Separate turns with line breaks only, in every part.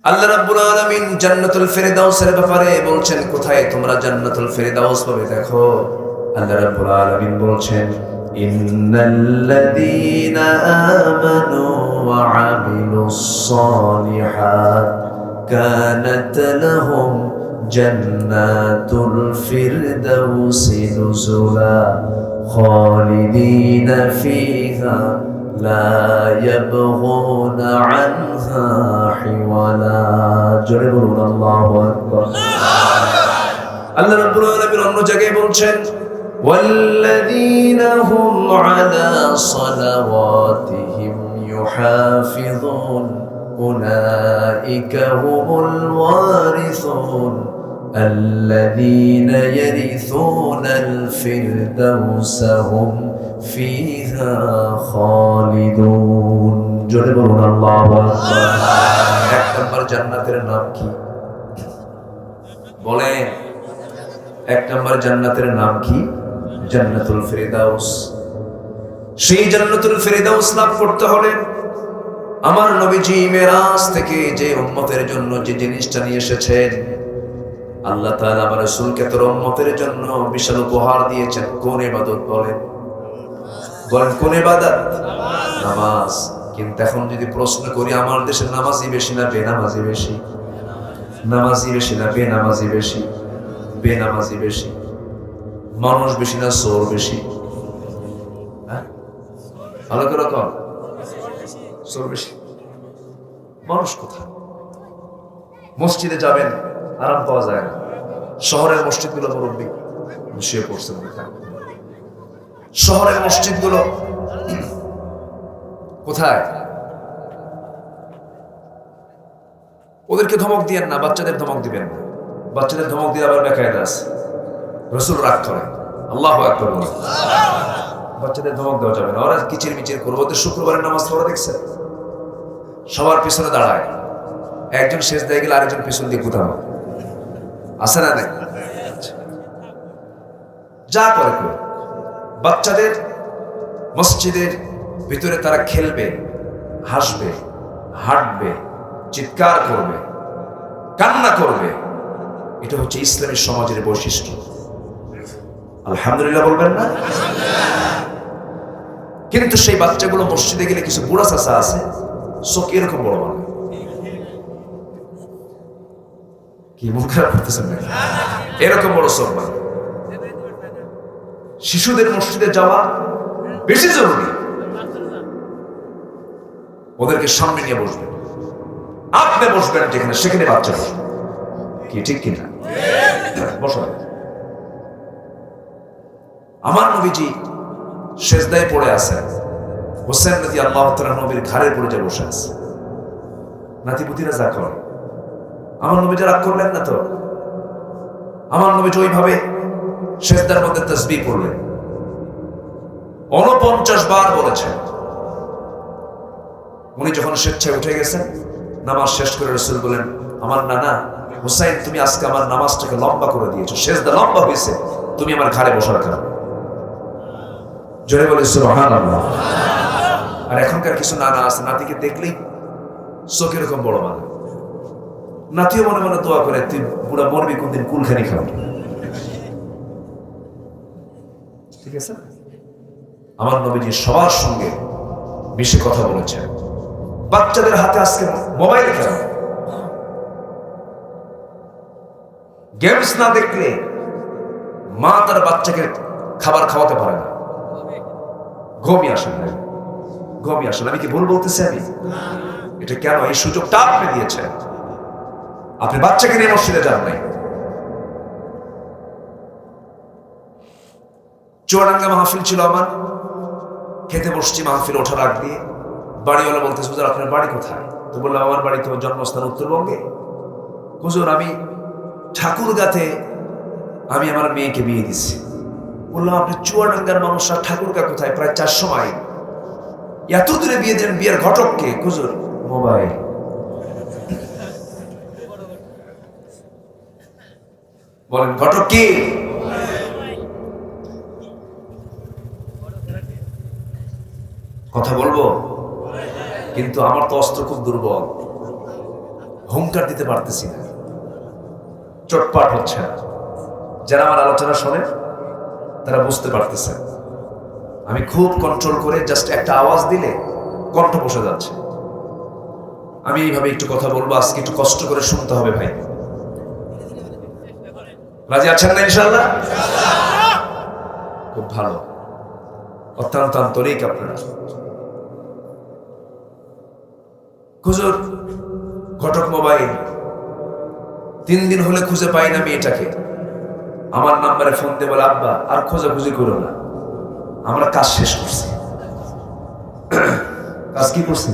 আল্লাহ রাব্বুল আলামিন জান্নাতুল ফিরদাউসের ব্যাপারে বলছেন, কোথায় তোমরা জান্নাতুল ফিরদাউস পাবে দেখো। আল্লাহ রাব্বুল আলামিন বলছেন, ইন্নাল্লাযীনা আমানু ওয়া আমিলুস সালিহাত কানাত লাহুম জান্নাতুল ফিরদাউসি নুজুলা খালিদিনা ফিহা লা ইয়াবগুনা আনহা হিওয়ালা। জোরে বলুন আল্লাহু আকবার। আল্লাহ রাব্বুল আলামিন অন্য জায়গায় বলছেন, ওয়াল্লাযীনা হুম আলা সালাওয়াতিহিম ইউহাফিযুন উলাইকা হুমুল ওয়ারিসুন আল্লাযীনা ইয়ারিসুনাল ফিরদাউসা হুম ফিহা খালিদুন। জোরে বলুন আল্লাহু আকবার। এক নম্বর জান্নাতের নাম কি বলেন? এক নম্বর জান্নাতের নাম কি? জান্নাতুল ফিরদাউস। সেই জান্নাতুল ফিরদাউস লাভ করতে হলে আমার নবীজি মেরাজ থেকে যে উম্মতের জন্য যে জিনিসটা নিয়ে এসেছেন, আল্লাহ তাআলা আমার রাসূলকে তোর উম্মতের জন্য বিশাল উপহার দিয়েছেন। কোন ইবাদত বলেন? বলেন কোন ইবাদত? নামাজ। কিন্তু এখন যদি প্রশ্ন করি, আমার দেশে নামাজি বেশি না বেনামাজি বেশি? নামাজি বেশি না বেনামাজি বেশি? বেনামাজি বেশি। মানুষ বেশি না চোর বেশি? হ্যাঁ, ভালো করে কর। চোর বেশি। মানুষ কোথায়? মসজিদে যাবেন, আরাম পাওয়া যায় না। শহরের মসজিদগুলো মুরব্বী শুয়ে পড়ছে। শহরের মসজিদগুলো কোথায়? ওদেরকে ধমক দিয়েন না, বাচ্চাদের ধমক দিবেন না। বাচ্চাদের ধমক দিয়ে আবার বেকায়দা আছে। রাসূল রাগ করে। আল্লাহু আকবার বলেন। বাচ্চাদের ধমক দেওয়া যাবে না। ওরা কিচির মিচির করবো। ওদের শুক্রবারের নামাজ পড়া দেখছে, সবার পিছনে দাঁড়ায়, একজন সেজদায় গেলে আরেকজন পিছন দিয়ে কোথাও আছে না? নাই? যা করে করে বাচ্চাদের মসজিদের ভিতরে তারা খেলবে, হাসবে, হাঁটবে, চিৎকার করবে, কান্না করবে। এটা হচ্ছে ইসলামী সমাজের বৈশিষ্ট্য। আলহামদুলিল্লাহ বলবেন না? কিন্তু সেই বাচ্চাগুলো মসজিদে গেলে কিছু বুড়া চাচা আছে, চোখ এরকম বড় মানে। কি মুখ খারাপ করতেছেন নাকি? এরকম বড় চোখ মানে। শিশুদের মসজিদে যাওয়া বেশি জরুরি। ওদেরকে সামনে নিয়ে বসবেন, আপনি বসবেন যেখানে, সেখানে বাচ্চা বসবে। কি ঠিক কিনা? বসবেন। আমার নবীজি সেজদায় পড়ে আছেন, হোসেন রাদিয়াল্লাহু তাআলা নবীর ঘাড়ের উপরে যে বসে আছে। নাতিপুতিরা যা করে, আমার নবীজি রাগ করলেন না তো? আমার নবীজি ওইভাবে সেজদার মধ্যে তাসবিহ পড়লেন। 49 বার বলেছেন। উনি যখন স্বেচ্ছায় উঠে গেছেন, নামাজ শেষ করে রাসূল বলেন, আমার নানা হুসাইন, তুমি আজকে আমার নামাজটাকে লম্বা করে দিয়েছো, সেজদা লম্বা হয়েছে, তুমি আমার ঘাড়ে বসার কারণে। জোরে বলে সুবহানাল্লাহ। আর এখনকার কিছু নানা আছে, নাতিকে দেখলেই চোখ এরকম বড় মানে। নাতিও মনে মনে দোয়া করে, তুই বুড়া মরবি কোনদিন, কুলখানি খাবি। ঠিক আছে? আমার নবীজি সবার সঙ্গে মিশে কথা বলেছেন। বাচ্চাদের হাতে আজকে মোবাইল খেলা, গেমস না দেখলে মা তার বাচ্চাকে খাবার খাওয়াতে পারে না। ঘুমিয়ে আসেন না, ঘুমিয়ে আসেন। আমি কি ভুল বলতেছি? আমি এটা কেন? এই সুযোগটা আপনি দিয়েছেন। আপনি বাচ্চাকে নিয়ে মসজিদে যান নাই। চুয়াডাঙ্গা মাহফিল ছিল আমার, খেতে বসছি, মাহফিল ওঠার আগ দিয়ে বাড়িওয়ালা বলতেছে, হুজুর আপনার বাড়ি কোথায়? তো বললাম, আমার বাড়ি তো জন্মস্থান উত্তরবঙ্গে। হুজুর আমি ঠাকুরগাঁতে আমি আমার মেয়েকে বিয়ে দিচ্ছি। বললাম, আপনি চুয়াডাঙ্গার মানুষরা ঠাকুরগা কোথায়? প্রায় 400 মাইল। এত দূরে বিয়ে দেন, বিয়ের ঘটককে? হুজুর মোবাইল। বলেন ঘটক কি? কথা বলবো, কিন্তু আমার তো অস্ত্র খুব দুর্বল। হুঙ্কার দিতে পারতেছি না, চটপাট হচ্ছে না। যারা আমার আলোচনা শোনে তারা বুঝতে পারতেছে আমি খুব কন্ট্রোল করে জাস্ট একটা আওয়াজ দিলে কণ্ঠ বসে যাচ্ছে। আমি এইভাবে একটু কথা বলবো, আজকে একটু কষ্ট করে শুনতে হবে ভাই। রাজি আছেন না ইনশাআল্লাহ? খুব ভালো, অত্যন্ত আন্তরিক আপনারা। হুজুর ঘটক মোবাইল 3 দিন হলে খুঁজে পাই না মেয়েটাকে। আমার নাম্বারে ফোন দিয়ে বলে, আব্বা আর খোঁজাখুঁজি করো না, আমরা কাজ শেষ করছি। কাজ কি করছি?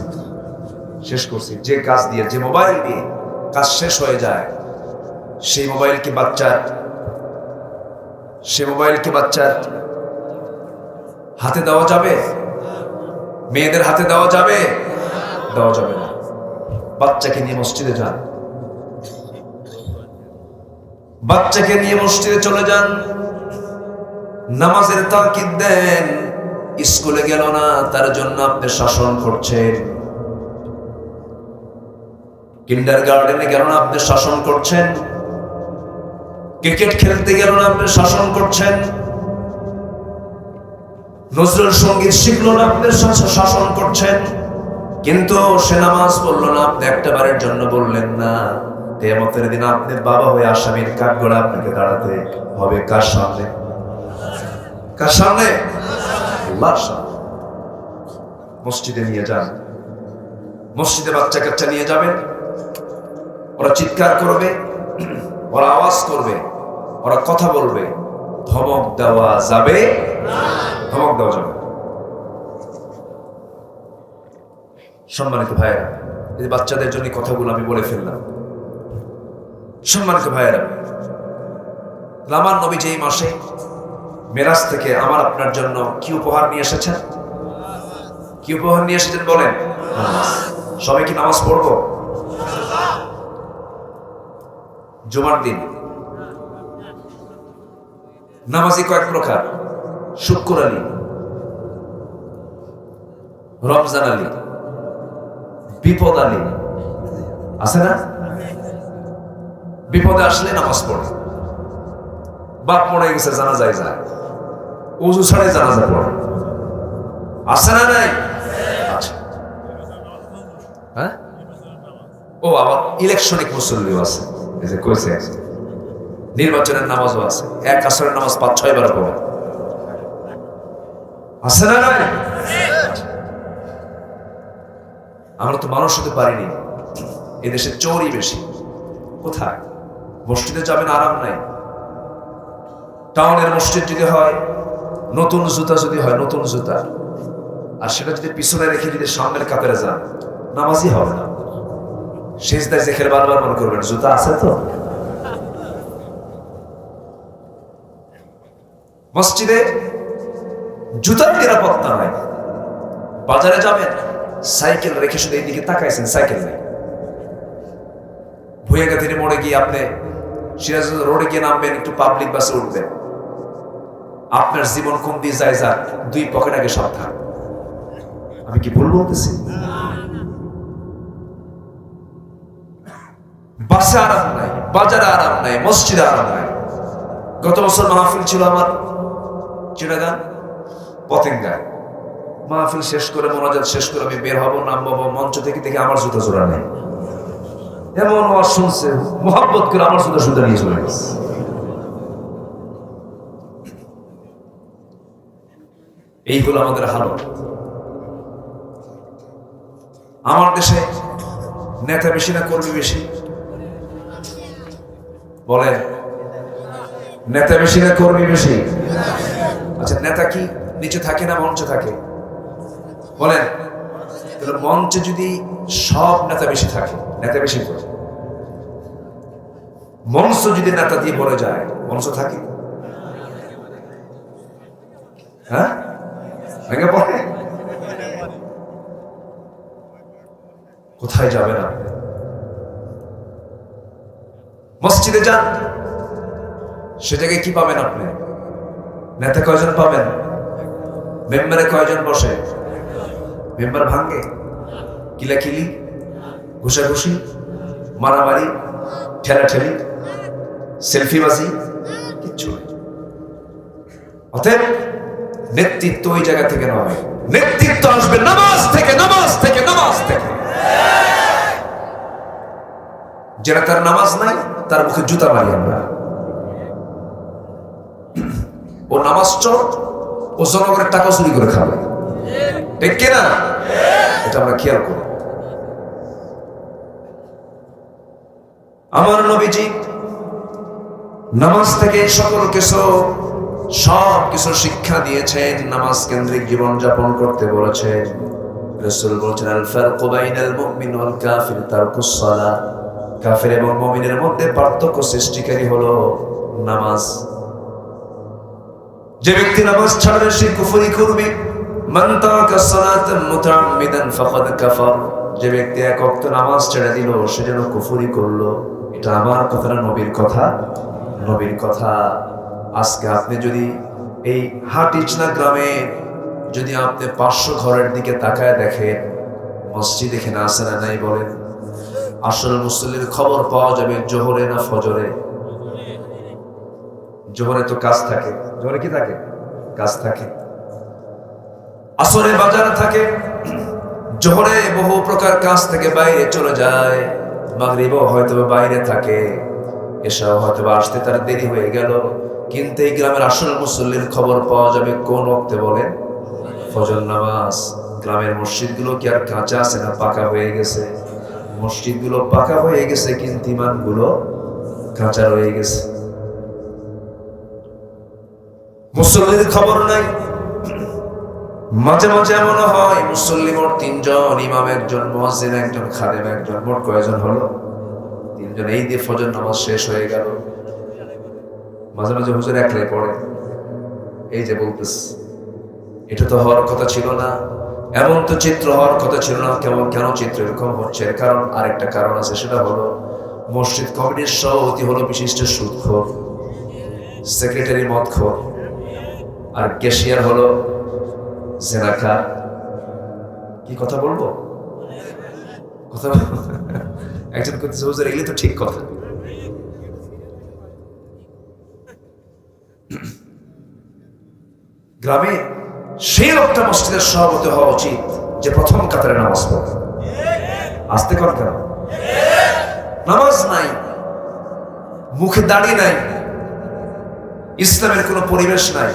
শেষ করছি। যে কাজ দিয়ে, যে মোবাইল দিয়ে কাজ শেষ হয়ে যায়, সেই মোবাইল কি বাচ্চার হাতে দেওয়া যাবে? মেয়েদের হাতে দেওয়া যাবে? দেওয়া যাবে না। বাচ্চাকে নিয়ে মসজিদে যান, বাচ্চাকে নিয়ে মসজিদে চলে যান, নামাজের তাকিদ দেন। স্কুলে গেল না, তার জন্য আপনি শাসন করছেন। কিন্ডারগার্টেনে গেল না, আপনি শাসন করছেন। ক্রিকেট খেলতে গেল না, আপনি শাসন করছেন। নজরুল সঙ্গীত শিখলো না, আপনি শাসন করছেন। কিন্তু সে নামাজ পড়লো না, আপনি একটা বারের জন্য বললেন না। কিয়ামতের দিন আপনি বাবা হয়ে আসামির কাঠগড়ায় আপনাকে দাঁড়াতে হবে। কার সামনে? কার সামনে? আল্লাহর সামনে। মসজিদে নিয়ে যান, মসজিদে বাচ্চা কাচ্চা নিয়ে যাবেন। ওরা চিৎকার করবে, ওরা আওয়াজ করবে, ওরা কথা বলবে। ধমক দেওয়া যাবে না, ধমক দেওয়া যাবে। সম্মানিত ভাইয়েরা, এই বাচ্চাদের জন্য কথাগুলো আমি বলে ফেললাম। সম্মানিত ভাইয়েরা, আমার নবী যেই মাসে মেরাজ থেকে আমার আপনার জন্য কি উপহার নিয়ে এসেছেন? কি উপহার নিয়ে এসেছেন বলেন? সবাই কি নামাজ পড়বো? জুমার দিন নামাজি কয়েক প্রকার: শুক্র আলী, রমজান আলী, বিপদ আলী। আছে না? বিপদে আসলে নামাজ পড়ে। বাপ মরে গেছে, জানাজায় যায়, ওযু ছাড়াই জানাজা পড়ে। আছে না? নাই? আচ্ছা, হ্যাঁ। ও আবার ইলেকশনিক মুসল্লিও আছে, এই যে কইছে, নির্বাচনের নামাজও আছে। এক আসরের নামাজ 5-6 বার পড়ে। আছে না? নাই? আমরা তো মানুষ হতে পারিনি। এদেশে চোরই বেশি। কোথায়? মসজিদে যাবেন, আরাম নাই। টাউনের মসজিদ যদি হয়, নতুন জুতা যদি হয়, নতুন জুতা, আর সেটা যদি পিছনে রেখে যদি সামনের কাতারে যান, নামাজই হবে না। সিজদায় যেখানে বারবার মনে করবেন জুতা আছে তো। মসজিদে জুতার নিরাপত্তা নাই। বাজারে যাবেন, সাইকেল রেখে শুধু এইদিকে তাকাইছেন, সাইকেল নেই। ভুয়াগাতির মোড়ে গিয়ে আপনি সিরাজ রোডে গিয়ে নামবেন, একটু পাবলিক বাসে উঠবেন, আপনার জীবন কোন দিয়ে যায় যাক, 2 পকেট আগে সাবধান। আমি কি ভুল বলতেছি? বাসে আরাম নাই, বাজারে আরাম নাই, মসজিদে আরাম নাই। গত বছর মাহফিল ছিল আমার চিটাগাং পতেঙ্গায়। মাহফিল শেষ করে, মোনাজাত শেষ করে আমি বের হবো, নামবো, মঞ্চ থেকে দেখে আমার জুতা জোড়া নেই। এমন ওয়াজ শুনছে, মোহাব্বত করে আমার জুতা জুতা নিয়ে চলে গেছে। এই হলো আমাদের হালত। আমার দেশে নেতা বেশি না কর্মী বেশি? বলেন, নেতা বেশি না কর্মী বেশি? আচ্ছা, নেতা কি নিচে থাকে না মঞ্চে থাকে? বলেন, মঞ্চে যদি সব নেতা বেশি থাকে, নেতা বেশি করে, মঞ্চ যদি নেতা দিয়ে ভরে যায়, মঞ্চ থাকে? হ্যাঁ, ভেঙে পড়ে। কোথায় যাবেন আপনি? মসজিদে যান, সে জায়গায় কি পাবেন আপনি? নেতা কয়জন পাবেন? মেম্বারে কয়জন বসে? মেম্বার ভাঙ্গে, কিলাকিলি, ঘুষাঘুষি, মারামারি, ঠেলাঠেলি, সেলফিবাজি কিচ্ছু নেই। অতএব নেতৃত্ব ওই জায়গা থেকে নয়, নেতৃত্ব আসবে নামাজ থেকে, নামাজ থেকে, নামাজ থেকে। যারা তার নামাজ নাই তার মুখে জুতা মারি আমরা। ও নামাজ চোর, ও জনগণের টাকা চুরি করে খাবে, ঠিক কিনা? এটা আমরা খেয়াল করি। আমার নবীজি নামাজ থেকে সকল কিছু, সব কিছু শিক্ষা দিয়েছেন, নামাজ কেন্দ্রিক জীবন যাপন করতে বলেছেন। রাসূল বলেছেন, আল ফারকু বাইনাল মুমিন ওয়াল কাফির তারকুস সালাহ। কাফের এবং মুমিনের মধ্যে পার্থক্য সৃষ্টিকারী হলো নামাজ। যে ব্যক্তি নামাজ ছাড়বে সে কুফরি করবে। মান তারাকা সালাতান মুতাআম্মিদান ফাকাদ কাফার। যে ব্যক্তি এক ওয়াক্ত নামাজ ছেড়ে দিল সে যেন কুফরি করলো। এটা আমার কথা না, নবীর কথা, নবীর কথা। আজকে আপনি যদি এই হাটিচনা গ্রামে যদি আপনি 500 ঘরের দিকে তাকায় দেখেন, মসজিদ এখানে আছে না নাই বলেন? আসল মুসল্লির খবর পাওয়া যাবে জোহরে না ফজরে? জোহরে তো কাজ থাকে, জোহরে কি থাকে? কাজ থাকে। আসরে বাজার থাকে, জোহরে বহু প্রকার কাজ থেকে বাইরে চলে যায়, মাগরিবও হয়তো বাইরে থাকে, এসাও হয়তো আসতে তার দেরি হয়ে গেল। কিন্তু এই গ্রামের আসল মুসল্লির খবর পাওয়া যাবে কোন ওয়াক্তে বলেন? ফজর নামাজ। গ্রামের মসজিদগুলো কি আর কাঁচা আছে না পাকা হয়ে গেছে? মসজিদগুলো পাকা হয়ে গেছে কিন্তু ইমানগুলো কাঁচা রয়ে গেছে। মুসল্লির খবর নাই। মাঝে মাঝে এমন হয় মুসল্লি মোট 3 জন, ইমাম 1 জন, মুয়াজ্জিন 1 জন, খাদেম 1 জন, মোট কয়জন হলো? 3 জন। এই দিয়ে ফজর নামাজ শেষ হয়ে গেল। মাঝে মাঝে হুজুর একলাই পড়ে। এই যে বলতেছে, এটা তো হওয়ার কথা ছিল না, এমন তো চিত্র হওয়ার কথা ছিল না। কেন চিত্র এরকম হচ্ছে? এর কারণ, আরেকটা কারণ আছে, সেটা হলো মসজিদ কমিটির সভাপতি হলো বিশিষ্ট সুদখোর, সেক্রেটারি মদখোর, আর ক্যাশিয়ার হলো জেনাকার। কি কথা বলবো? কথা একজন করতেছে, হুজুর এগুলি তো ঠিক কথা। গ্রামে সেই লোকটা মসজিদের সভাপতি হওয়া উচিত যে প্রথম কাতারে নামাজ পড়ে। আসতে কর কেন? নামাজ নাই, মুখে দাড়ি নাই, ইসলামের কোনো পরিবেশ নাই,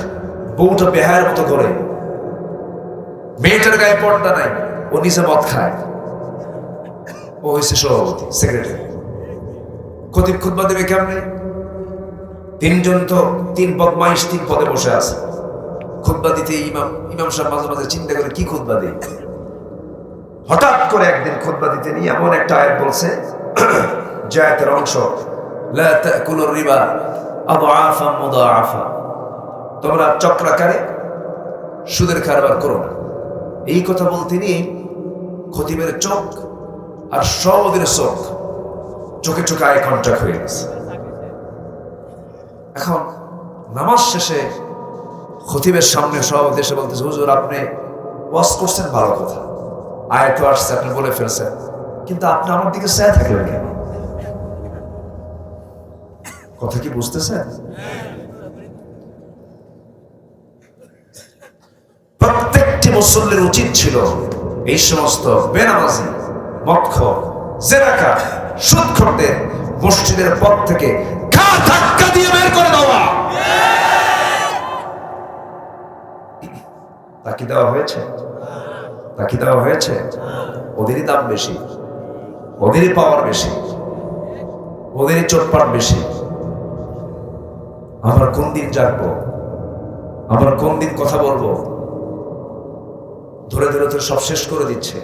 বউটা বেহায়ের মতো করে, মেয়েটার গায়ে পর্দা নাই, ও নিজে মদ খায়, ও হয়েছে সভাপতি, সেক্রেটারি। খতিব খুতবা দেবে কেমনে? 3 জন তো 3 বদমাইশ 3 পদে বসে আছে। খুতবা দিতে ইমাম সাহেব মাঝে মাঝে চিন্তা করে কি খুতবা দেয়। হঠাৎ করে একদিন খুতবা দিতে নিয়ে এমন একটা আয়াত বলছে, যে আয়াতের অংশ, লা তাকুলুর রিবা আদআফান মুদাআফা। তোমরা চক্রাকারে সুদের কারবার করো না। এই কথা বলতে নিয়ে খতিবের চোখ আর সভাপতির চোখ, চোখে চোখে আই কন্ট্যাক্ট হয়ে গেছে। এখন নামাজ শেষে খতিবের সামনে সভাপতি এসে বলতেছে, হুজুর আপনি ওয়াজ করছেন ভালো কথা, আয়াত আসছে, আপনি বলে ফেলছেন, কিন্তু আপনি আমার দিকে চেয়ে থাকলেন কেন? কথা কি বুঝতেছেন? প্রত্যেকটি মুসল্লির উচিত ছিল এই সমস্ত বেনামাজি, মদখোর, জেনাকার, সুদখোরদের মসজিদের পথ থেকে ঘা ধাক্কা দিয়ে বের করে দেওয়া। তাকি দেওয়া হয়েছে? তাকি দেওয়া হয়েছে? ওদেরই দাম বেশি, ওদেরই পাওয়ার বেশি, ওদেরই চোটপাট বেশি। আমরা কোন দিন জাগবো? আমরা কোন দিন কথা বলবো? ধরে ধরে তো সব শেষ করে দিচ্ছে।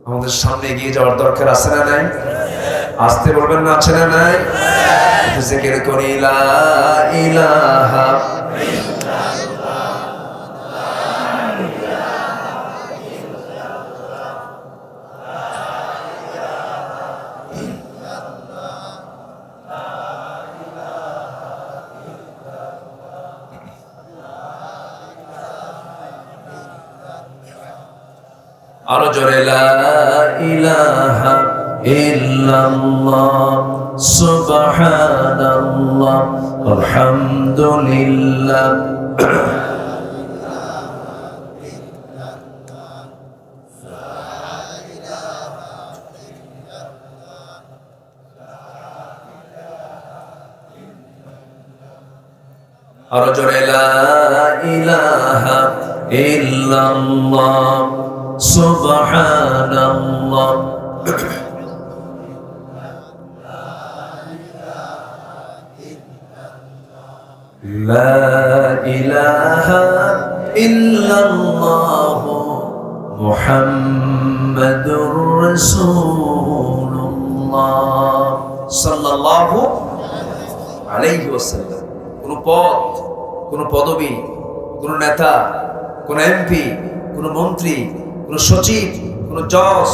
আমাদের সামনে এগিয়ে যাওয়ার দরকার আছে না নাই? আসতে বলবেন না, আছে না নাই? জিকির করি লা ইলাহা আরো জোরে লা ইলাহা ইল্লাল্লাহ সুবহানাল্লাহ আলহামদুলিল্লাহ আর জোরে লা ইলাহা ইল্লাল্লাহ সুবহানাল্লাহ লা ইলাহা ইল্লাল্লাহ মুহাম্মাদুর রাসূলুল্লাহ সাল্লাল্লাহু আলাইহি ওয়াসাল্লাম। কোন পদ, কোন পদবী, কোন নেতা, কোন এমপি, কোন মন্ত্রী, কোন সচিব, কোন জজ,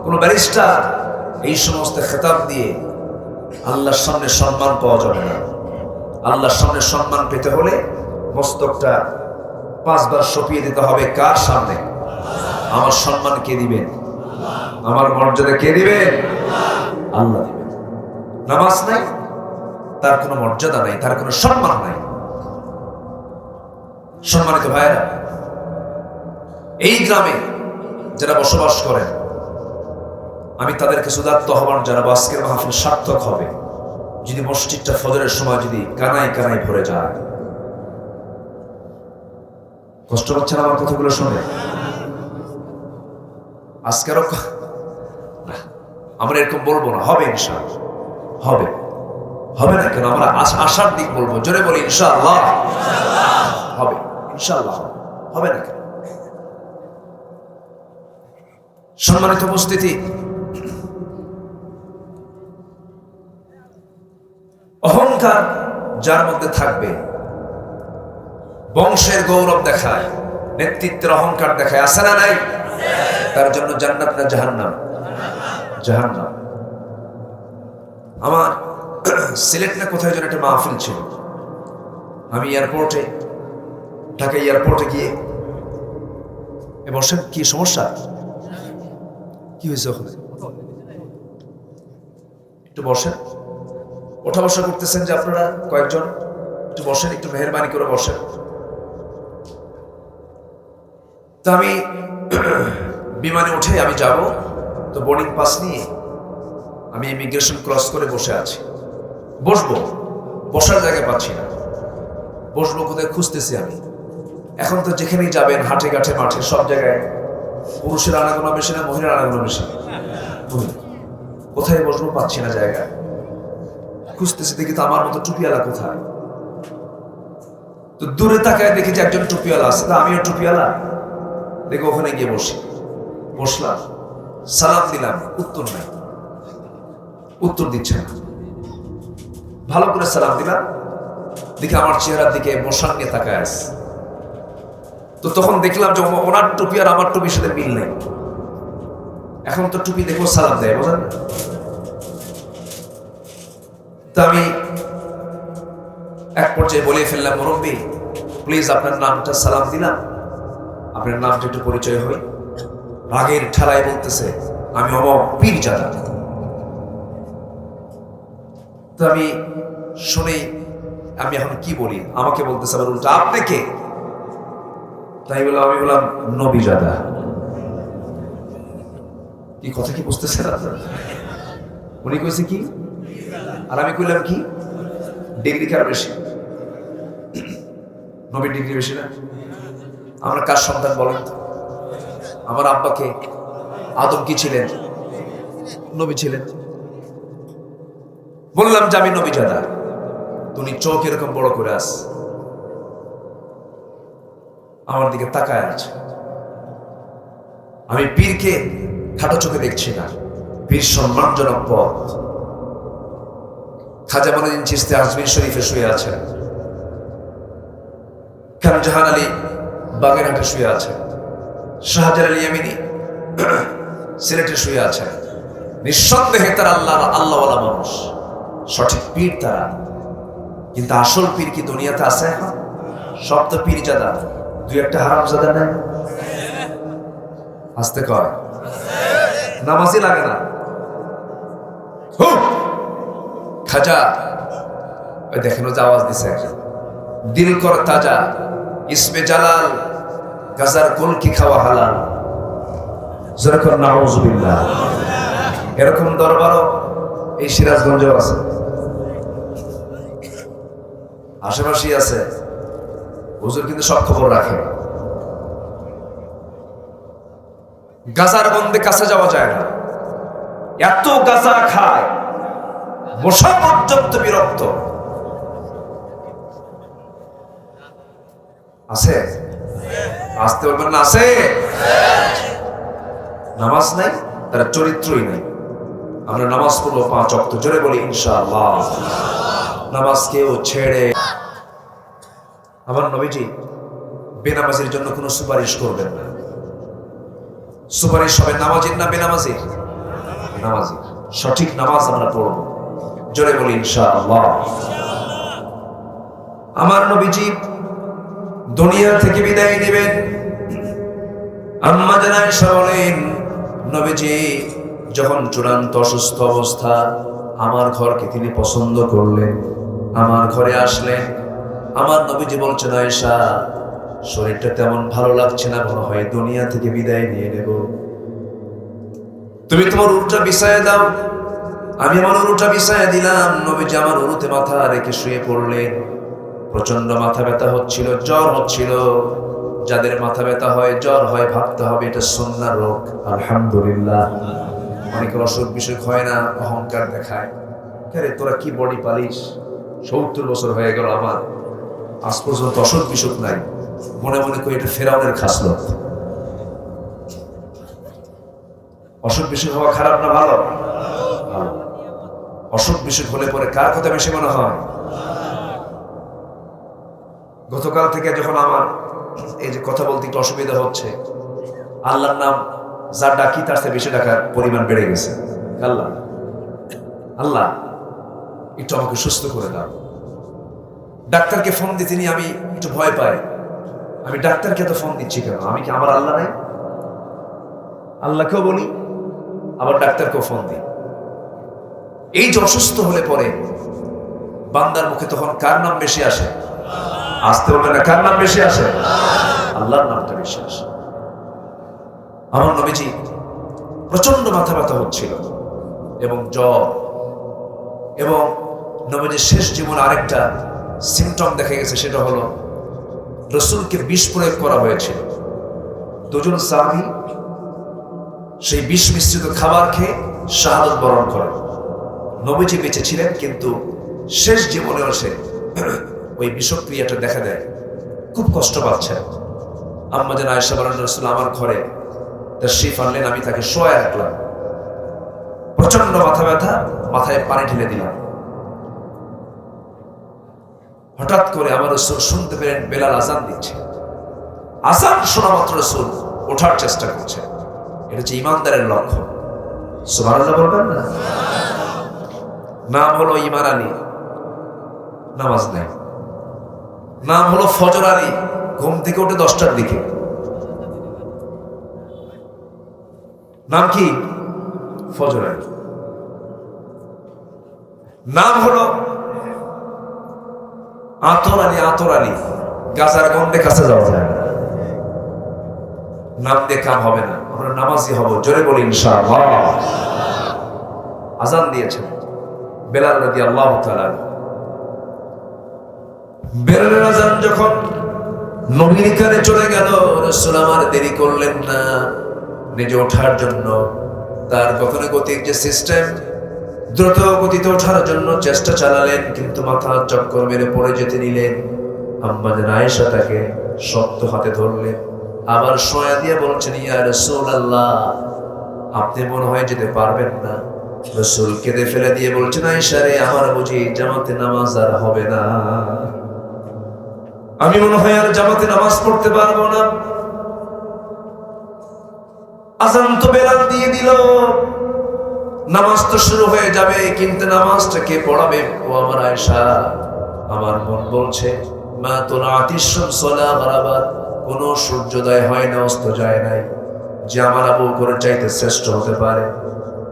কোন ব্যারিস্টার, এই সমস্ত খেতাব দিয়ে আল্লাহর সামনে সম্মান পাওয়া যাবে না। আল্লাহর সামনে সম্মান পেতে হলে মস্তকটা 5 বার সপিয়ে দিতে হবে। কার সামনে? আমার সম্মান কে দিবেন? আমার মর্যাদা কে দিবেন? আল্লাহ দিবেন। নামাজ নাই, তার কোনো মর্যাদা নাই, তার কোনো সম্মান নাই। সম্মানিত ভাইরা, এই গ্রামে যারা বসবাস করেন, আমি তাদেরকে সুদাত্ত আহ্বান জানাবো, আজকের মাহফিল সার্থক হবে যদি মসজিদটা ফজরের সময় যদি কানায় কানায় ভরে যায়। কষ্ট হচ্ছে না আমার কথাগুলো শুনে? আজকেরও আমরা এরকম বলবো না, হবে ইনশাআল্লাহ, হবে। হবে না কেন? আমরা আশার দিক বলবো, জোরে বলি ইনশাআল্লাহ হবে, ইনশাআল্লাহ হবে না কেন? সম্মানিত উপস্থিতি, অহংকার যার মধ্যে থাকবে, বংশের গৌরব দেখায়, নেতৃত্বের অহংকার দেখায়, আছে না নাই? তার জন্য জান্নাত না জাহান্নাম? জাহান্নাম। আমার সিলেট না কোথায় যেন একটা মাহফিল ছিল, আমি এয়ারপোর্টে, ঢাকা এয়ারপোর্টে গিয়ে বসেন। কি সমস্যা? কি হয়েছে ওখানে? একটু বসেন। ওঠা বসা করতেছেন যে আপনারা কয়েকজন, একটু বসেন, একটু মেহেরবানি করে বসেন। তো আমি বিমানে উঠে আমি যাব, তো বোর্ডিং পাস নিয়ে আমি ইমিগ্রেশন ক্রস করে বসে আছি। বসবো, বসার জায়গা পাচ্ছি না। বসবো কোথায় খুঁজতেছি আমি। এখন তো যেখানেই যাবেন, হাটে ঘাটে মাঠে সব জায়গায় পুরুষের আনাগোনা বেশি না মহিলার আনাগোনা বেশি? কোথায় বসবো পাচ্ছি না জায়গা। খুঁজতেছি, দেখি তো আমার মতো টুপিওয়ালা কোথায়। তো দূরে তাকায় দেখি যে একজন টুপিওয়ালা আছে, তা আমিও টুপিওয়ালা, দেখি ওখানে গিয়ে বসি। বসলাম, সালাম দিলাম, উত্তর নাই, উত্তর দিচ্ছে না। ভালো করে সালাম দিলাম, দেখি আমার চেহারার দিকে মশার নিয়ে তাকায় আছে। তো তখন দেখলাম যে ওনার টুপি আর আমার টুপির সাথে মিল নেই। এখন তো টুপি দেখো সালাম দেয়, বোঝেন? তো আমি এক পর্যায়ে বলে ফেললাম, মুরব্বী প্লিজ আপনার নামটা, সালাম দিলাম, আপনার নামটা একটু পরিচয় হই। রাগের ঠেলায় বলতেছে আমি অমক পীরজাদা। তো আমি শুনে আমি এখন কি বলি, আমাকে বলতেছে আবার উল্টা আপনি কে? তাই বললাম, আমি বললাম নবীজাদা। কি কথা কি বুঝতেছেন আপনারা? উনি কইছে কি আর আমি কইলাম কি? ডিগ্রি কার বেশি? নবীর ডিগ্রি বেশি না? আমরা কার সন্তান বলেন তো? আমার আব্বাকে আদম কি ছিলেন? নবী ছিলেন। বললাম যে আমি নবীজাদা। তুমি চোখ এরকম বড় করে আস, আমার দিকে তাকায় আছে। আমি পীরকে খাটো চোখে দেখছি না, পীর সম্মানজনক পথ। খাজা মঈনুদ্দিন চিশতি আজমির শরীফে শুয়ে আছেন, খান জাহান আলী বাগেরহাটে শুয়ে আছেন, শাহজালাল আলী ইয়ামিনী সিলেটে শুয়ে আছেন। নিঃসন্দেহে তারা আল্লাহওয়ালা মানুষ, সঠিক পীর তারা। কিন্তু আসল পীর কি দুনিয়াতে আছে এখন? সব তো পীরজাদা, দুই একটা হারামজাদা নেই। আসতে কয় নামাজই লাগে না, খাজা ওই দেখেন যে আওয়াজ দিছে দিল কর তাজা ইসমে জালাল গাজার কলকি খাওয়া হালাল যেরকম নাউজুবিল্লাহ। এরকম দরবারও এই সিরাজগঞ্জেও আছে, আশেপাশেই আছে। হুজুর কিন্তু সব খবর রাখে। গাজার গন্ধে কাছে যাওয়া যায় না, এত গাজা খায় মশা পর্যন্ত বিরক্ত। আছে আসতে বলবেন না আছে? নামাজ নাই, তার চরিত্রই নাই। আমরা নামাজ পড়বো 5 ওয়াক্ত, জোরে বলি ইনশাআল্লাহ। নামাজ কেউ ছেড়ে। আমার নবীজি বেনামাজির জন্য কোনো সুপারিশ করবেন না। সুপারিশ হবে নামাজির না বেনামাজির? নামাজির। সঠিক নামাজ আমরা পড়ব, জোরে বলি ইনশাআল্লাহ। আমার নবীজি দুনিয়া থেকে বিদায় নেবেন। আম্মা জান আয়েশা বলেন, নবীজি যখন চূড়ান্ত অসুস্থ অবস্থা, আমার ঘরকে তিনি পছন্দ করলেন, আমার ঘরে আসলেন। আমার নবীজি বলছেন, আয়েশা শরীরটা তেমন ভালো লাগছে না, মনে হয় দুনিয়া থেকে বিদায় নিয়ে নেব, তুমি তোমার উরুটা বিছায় দাও। আমি আমার উরুটা বিছায় দিলাম। নবীজি আমার উরুতে মাথা রেখে শুয়ে পড়লেন। প্রচন্ড মাথা ব্যথা হচ্ছিল, জ্বর হচ্ছিল। যাদের মাথা ব্যথা হয়, জ্বর হয়, ভাবতে হবে এটা সুন্নাহ রোগ। আলহামদুলিল্লাহ। অনেকের অসুখ বিসুখ হয় না, অহংকার দেখায়, আরে তোরা কি বডি পালিস, 70 বছর হয়ে গেল আমার, আজ পর্যন্ত অসুখ বিসুখ নাই। মনে মনে করি এটা ফেরাউনের খাসলত। অসুখ বিসুখ হওয়া খারাপ না ভালো? ভালো। অসুখ বিসুখ হলে পরে কার কথা বেশি মনে হয়? গতকাল থেকে যখন আমার এই যে কথা বলতে একটু অসুবিধা হচ্ছে, আল্লাহর নাম যা ডাকি তার চেয়ে বেশি ডাকার পরিমাণ বেড়ে গেছে। আল্লাহ আল্লাহ একটু আমাকে সুস্থ করে দাও। ডাক্তারকে ফোন দিতে নিয়ে আমি একটু ভয় পাই। আমি ডাক্তারকে তো ফোন দিচ্ছি কেন? আমি কি আমার আল্লাহ নাই? আল্লাহকেও বলি, আবার ডাক্তারকেও ফোন দিই। এই যে অসুস্থ হলে পরে বান্দার মুখে তখন কার নাম বেশি আসে? আসতে বলবে না, কার নাম বেশি আসে? আল্লাহর নামটা বেশি আসে। আমার নবীজি প্রচন্ড মাথা ব্যথা হচ্ছিল এবং জ্বর, এবং নবীজির শেষ জীবন আরেকটা সিমটম দেখা গেছে, সেটা হলো রাসূলকে বিষ প্রয়োগ করা হয়েছিল। দুজন সাহাবী সেই বিষ মিশ্রিত খাবার খেয়ে শাহাদাত বরণ করেন। নবীজি বেঁচে ছিলেন, কিন্তু শেষ জীবনেও সে ওই বিষক্রিয়াটা দেখা দেয়, খুব কষ্ট পাচ্ছেন। আম্মা জান আয়েশা বলেন, রাসূল আমার ঘরে তাশরীফ আনলেন, আমি তাকে শোয়ায় রাখলাম। প্রচন্ড মাথা ব্যথা, মাথায় পানি ঢেলে দিলাম। হঠাৎ করে আমার রাসূল শুনতে পেলেন বেলাল আযান দিচ্ছে। আযান শোনা মাত্র রাসূল ওঠার চেষ্টা করছে। এটা হচ্ছে ইমানদারের লক্ষণ। সুবহানাল্লাহ বলবেন না? নাম হলো ঈমান আলী, নামাজ নাই। নাম হলো ফজর আলী, ঘুম থেকে উঠে 10টার দিকে। নাম কি? ফজর আলী। নাম হলো আতর আলী, আতর আলী, গাজার গন্ধে কাছে যাওয়া যায় না। নাম দিয়ে কাম হবে না, আমরা নামাজি হব, জোরে বলি ইনশাআল্লাহ। আযান দিয়েছেন বেলাল রাদিয়াল্লাহু তাআলা। বেলালের আযান যখন নবীর কানে চলে গেল, রাসূল আমার দেরি করলেন না নিজে ওঠার জন্য। তার গতানুগতিক যে সিস্টেম, দ্রুত গতিতে ওঠার জন্য চেষ্টা চালালেন, কিন্তু মাথা চক্কর মেরে পড়ে যেতে নিলেন। আম্মা জান আয়েশা তাকে শক্ত হাতে ধরলেন, আবার শোয়া দিয়ে বলছেন, ইয়া রাসূলুল্লাহ আপনি মনে হয় যেতে পারবেন না। রাসূল কেঁদে ফেলে দিয়ে বলছেন, আয়েশা রে, আমার বুঝি জামাতে নামাজ আর হবে না, আমি মনে হয় আর জামাতে নামাজ পড়তে পারবো না। আযান তো বেলাল দিয়ে দিল, নামাজ তো শুরু হয়ে যাবে, কিন্তু নামাজটা কে পড়াবে? ও আমার আয়েশা, আমার মন বলছে মা তুলাতিশ শামস ওয়ালা গারাবাত, কোন সূর্যোদয় হয় না, অস্ত যায় নাই, যে আমার আবু বকরের চাইতে শ্রেষ্ঠ হতে পারে।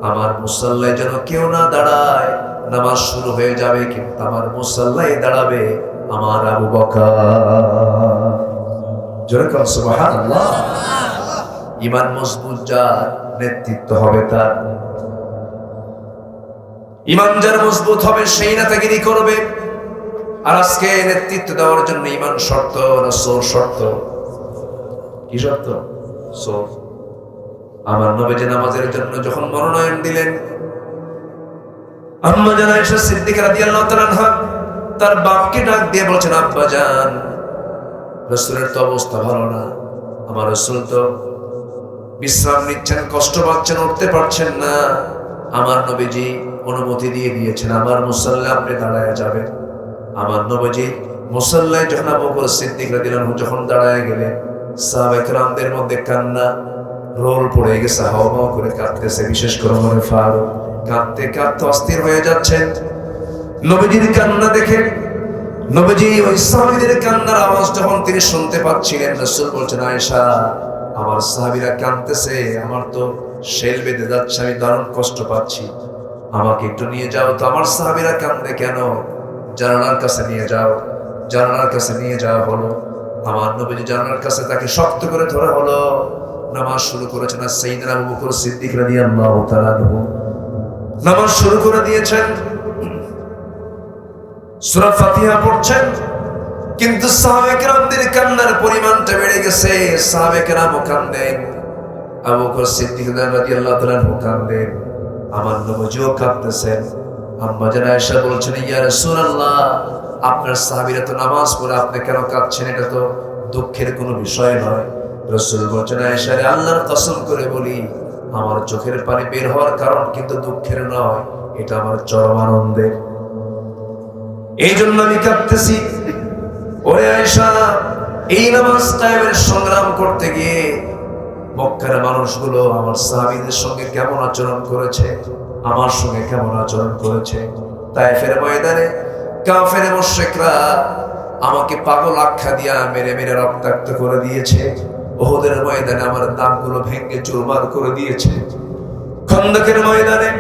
আমার মুসাল্লায় যেন কেউ না দাঁড়ায়। নামাজ শুরু হয়ে যাবে কিন্তু আমার মুসাল্লায় দাঁড়াবে আমার আবু বকর। জোরে বলেন সুবহানাল্লাহ। ঈমান মজবুত যার নেতৃত্ব হবে তার। ঈমান যার মজবুত হবে সেই নেতাগিরি করবে। আর আজকে নেতৃত্ব দেওয়ার জন্য ঈমান শর্ত না সোর শর্ত? কি শর্ত? সোর। আমার নবীজি নামাজের জন্য যখন মনোনয়ন দিলেন, আম্মা জান আয়েশা সিদ্দিকা রাদিয়াল্লাহু তাআলা আনহা তার বাপকে ডাক দিয়ে বলছেন, আব্বা জান, রাসূলের তো অবস্থা ভালো না। আমার রাসূল তো বিশ্রাম নিচ্ছেন, কষ্ট পাচ্ছেন, উঠতে পারছেন না। আমার নবীজি অনুমতি দিয়ে দিয়েছেন আমার মুসাল্লায় আপনি দাঁড়ায় যাবেন। আমার নবীজি মুসাল্লায় যখন আবু বকর সিদ্দিক রাদিয়াল্লাহু আনহু যখন দাঁড়ায় গেলেন, সাহাবায়ে কেরামদের মধ্যে কান্না রোল পড়ে গেছে, হাওয়া করে কাঁদতেছে। বিশেষ করে ওমর ফারুক কাঁদতে কাঁদতে অস্থির হয়ে যাচ্ছেন। নবীজির কান্না দেখে, নবীজি ওই সাহাবীদের কান্নার আওয়াজ যখন তিনি শুনতে পাচ্ছিলেন, রাসূল বলছেন, আয়েশা, আমার সাহাবীরা কাঁদতেছে, আমার তো শেল বেঁধে যাচ্ছে, আমি দারুণ কষ্ট পাচ্ছি, আমাকে একটু নিয়ে যাও তো। আমার সাহাবীরা কাঁদে কেন? জানালার কাছে নিয়ে যাও। জানালার কাছে নিয়ে যাওয়া হলো। আমার নবীজি জানালার কাছে তাকে শক্ত করে ধরা হলো। নামাজ শুরু করেছেন আর সাইয়েদনা আবু বকর সিদ্দিক রাদিয়াল্লাহু তাআলা আনহু নামাজ শুরু করে দিয়েছেন, সূরা ফাতিহা পড়ছেন। কিন্তু সাহাবায়ে কেরামদের কান্নার পরিমাণটা বেড়ে গেছে। সাহাবায়ে কেরাম কাঁদেন, আবু বকর সিদ্দিক রাদিয়াল্লাহু তাআলা আনহু কাঁদেন, আমার নবীজিও কাঁদতেছেন। আম্মা জান আয়েশা বলছেন, ইয়া রাসূলুল্লাহ, আপনার সাহাবীরা তো নামাজ পড়ে, আপনি কেন কাঁদছেন? এটা তো দুঃখের কোনো বিষয় নয়। রাসূল বলছেন, আয়েশা রে, আল্লাহর কসম করে বলি, আমার চোখের পানি বের হওয়ার কারণ কিন্তু দুঃখের নয়, এটা আমার চরম আনন্দের। এই জন্য আমি কাঁদতেছি। ওরে আয়েশা, এই নামাজ টাইমের সংগ্রাম করতে গিয়ে মক্কার মানুষগুলো আমার সাহাবীদের সঙ্গে কেমন আচরণ করেছে, আমার সঙ্গে কেমন আচরণ করেছে। তায়েফের ময়দানে কাফের মুশরিকরা আমাকে পাগল আখ্যা দিয়া মেরে মেরে রক্তাক্ত করে দিয়েছে। উহুদের ময়দানে আমার দাঁতগুলো ভেঙে চুরমার করে দিয়েছে। খন্দকের ময়দানে